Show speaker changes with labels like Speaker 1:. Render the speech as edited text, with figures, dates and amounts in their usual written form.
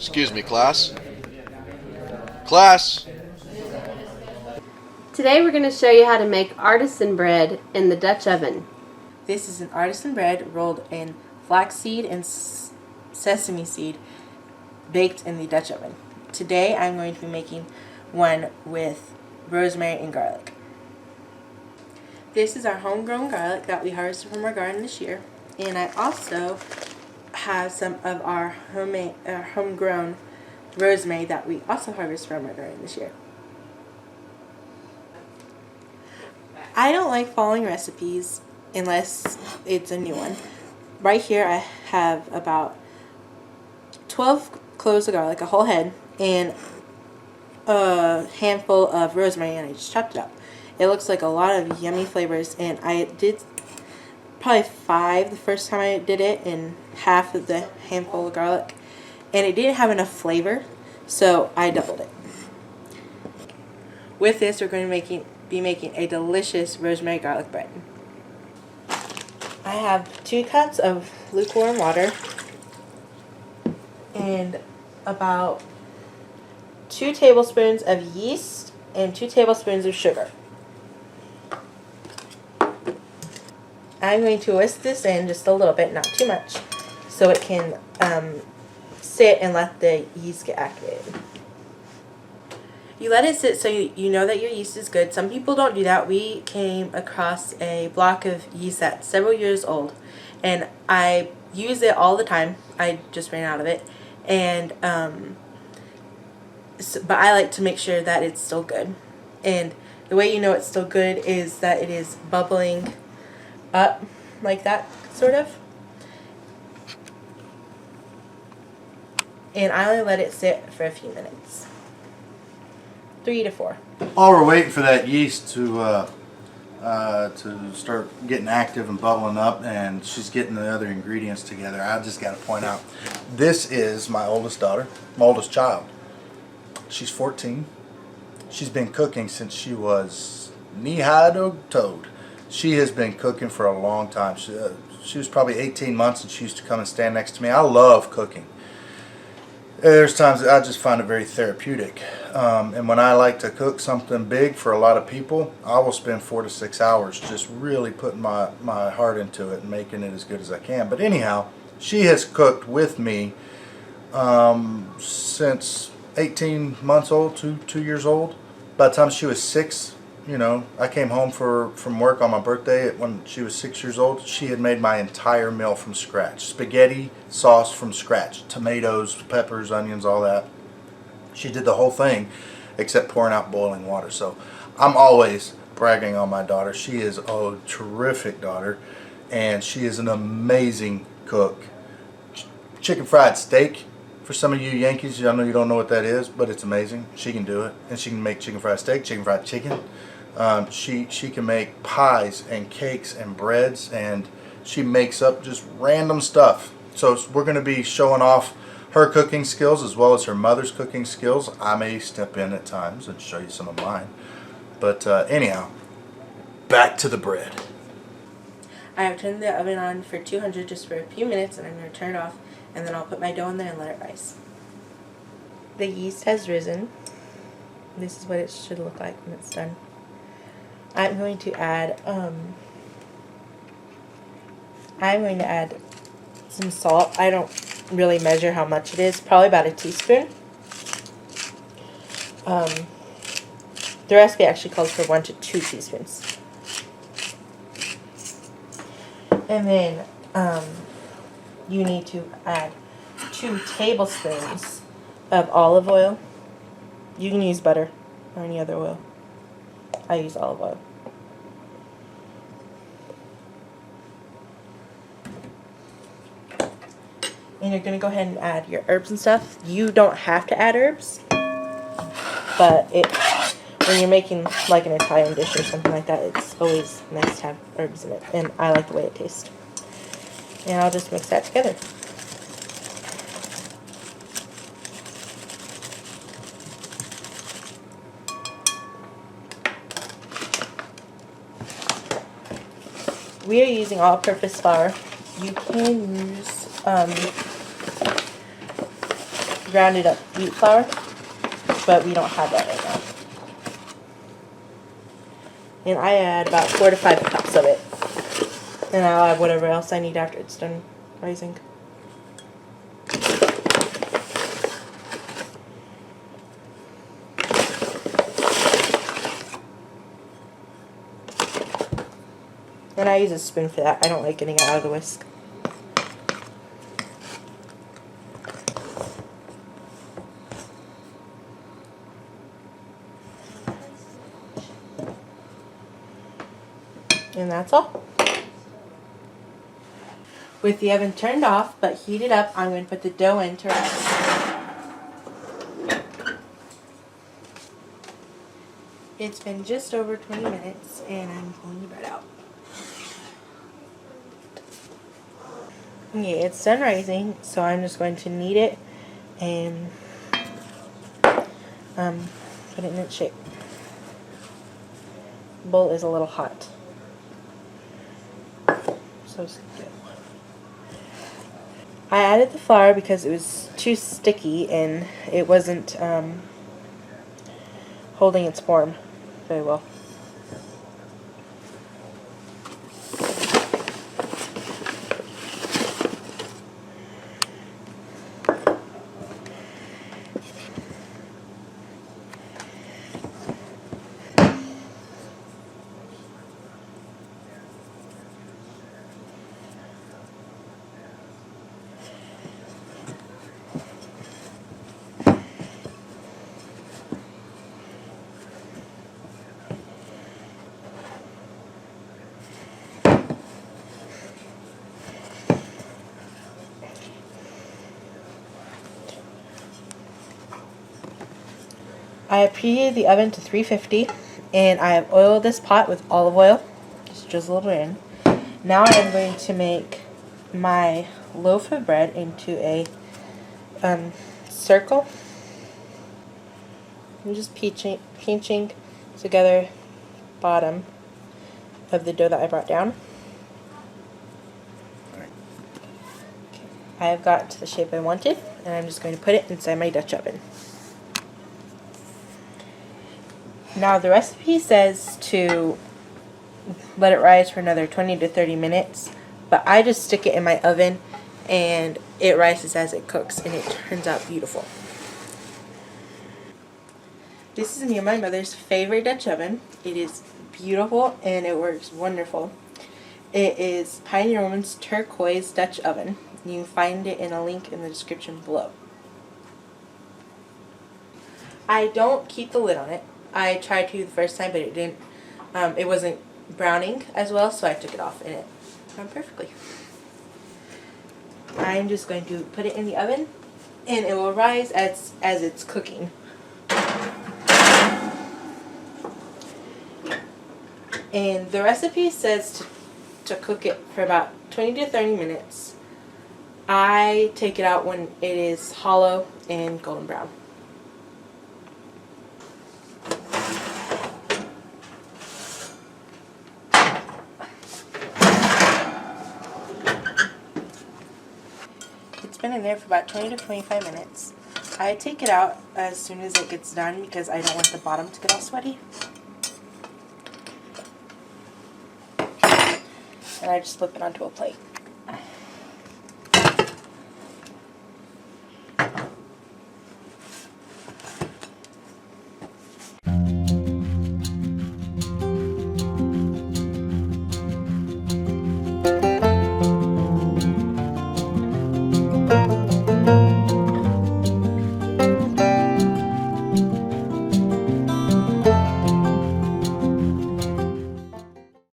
Speaker 1: Excuse me, class. Class!
Speaker 2: Today we're going to show you how to make artisan bread in the Dutch oven.
Speaker 3: This is an artisan bread rolled in flaxseed and sesame seed, baked in the Dutch oven. Today I'm going to be making one with rosemary and garlic. This is our homegrown garlic that we harvested from our garden this year, and I also have some of our homegrown rosemary that we also harvested from our garden this year. I don't like following recipes unless it's a new one. Right here I have about 12 cloves of garlic, a whole head, and a handful of rosemary, and I just chopped it up. It looks like a lot of yummy flavors, and I did probably 5 the first time I did it, and half of the handful of garlic, and it didn't have enough flavor, so I doubled it. With this, we're going to be making a delicious rosemary garlic bread. I have 2 cups of lukewarm water and about 2 tablespoons of yeast and 2 tablespoons of sugar. I'm going to whisk this in just a little bit, not too much, so it can sit and let the yeast get activated. You let it sit so you know that your yeast is good. Some people don't do that. We came across a block of yeast that's several years old, and I use it all the time. I just ran out of it, and but I like to make sure that it's still good. And the way you know it's still good is that it is bubbling up like that, sort of. And I only let it sit for a few minutes. 3 to 4.
Speaker 4: While we're waiting for that yeast to start getting active and bubbling up, and she's getting the other ingredients together, I just got to point out, this is my oldest daughter, my oldest child. She's 14. She's been cooking since she was knee-high to toed. She has been cooking for a long time. She was probably 18 months, and she used to come and stand next to me. I love cooking. There's times that I just find it very therapeutic. And when I like to cook something big for a lot of people, I will spend 4 to 6 hours just really putting my heart into it and making it as good as I can. But anyhow, she has cooked with me since 18 months old, 2 years old. By the time she was 6, you know, I came home from work on my birthday when she was 6 years old. She had made my entire meal from scratch. Spaghetti sauce from scratch. Tomatoes, peppers, onions, all that. She did the whole thing except pouring out boiling water. So I'm always bragging on my daughter. She is a terrific daughter, and she is an amazing cook. Chicken fried steak. For some of you Yankees, I know you don't know what that is, but it's amazing. She can do it, and she can make chicken fried steak, chicken fried chicken. She can make pies and cakes and breads, and she makes up just random stuff. So we're going to be showing off her cooking skills as well as her mother's cooking skills. I may step in at times and show you some of mine. But anyhow, back to the bread.
Speaker 3: I have turned the oven on for 200 just for a few minutes, and I'm going to turn it off, and then I'll put my dough in there and let it rise. The yeast has risen. This is what it should look like when it's done. I'm going to add some salt. I don't really measure how much it is. Probably about a teaspoon. The recipe actually calls for 1 to 2 teaspoons. And then you need to add 2 tablespoons of olive oil. You can use butter or any other oil. I use olive oil. And you're going to go ahead and add your herbs and stuff. You don't have to add herbs, but when you're making like an Italian dish or something like that, it's always nice to have herbs in it, and I like the way it tastes. And I'll just mix that together. We are using all-purpose flour. You can use grounded up wheat flour, but we don't have that right now. And I add about 4 to 5 cups of it. And I'll add whatever else I need after it's done rising. And I use a spoon for that. I don't like getting it out of the whisk. And that's all. With the oven turned off but heated up, I'm going to put the dough in to rise. It's been just over 20 minutes and I'm pulling the bread out. Okay, it's done rising, so I'm just going to knead it and put it in its shape. The bowl is a little hot. So still. I added the flour because it was too sticky and it wasn't holding its form very well. I have preheated the oven to 350 and I have oiled this pot with olive oil. Just drizzle it in. Now I am going to make my loaf of bread into a circle. I'm just pinching together bottom of the dough that I brought down. I have got to the shape I wanted and I'm just going to put it inside my Dutch oven. Now the recipe says to let it rise for another 20 to 30 minutes, but I just stick it in my oven and it rises as it cooks and it turns out beautiful. This is me and my mother's favorite Dutch oven. It is beautiful and it works wonderful. It is Pioneer Woman's turquoise Dutch oven. You can find it in a link in the description below. I don't keep the lid on it. I tried to the first time, but it didn't. It wasn't browning as well, so I took it off, and it browned perfectly. I'm just going to put it in the oven, and it will rise as it's cooking. And the recipe says to cook it for about 20 to 30 minutes. I take it out when it is hollow and golden brown. It's been in there for about 20 to 25 minutes. I take it out as soon as it gets done because I don't want the bottom to get all sweaty. And I just flip it onto a plate.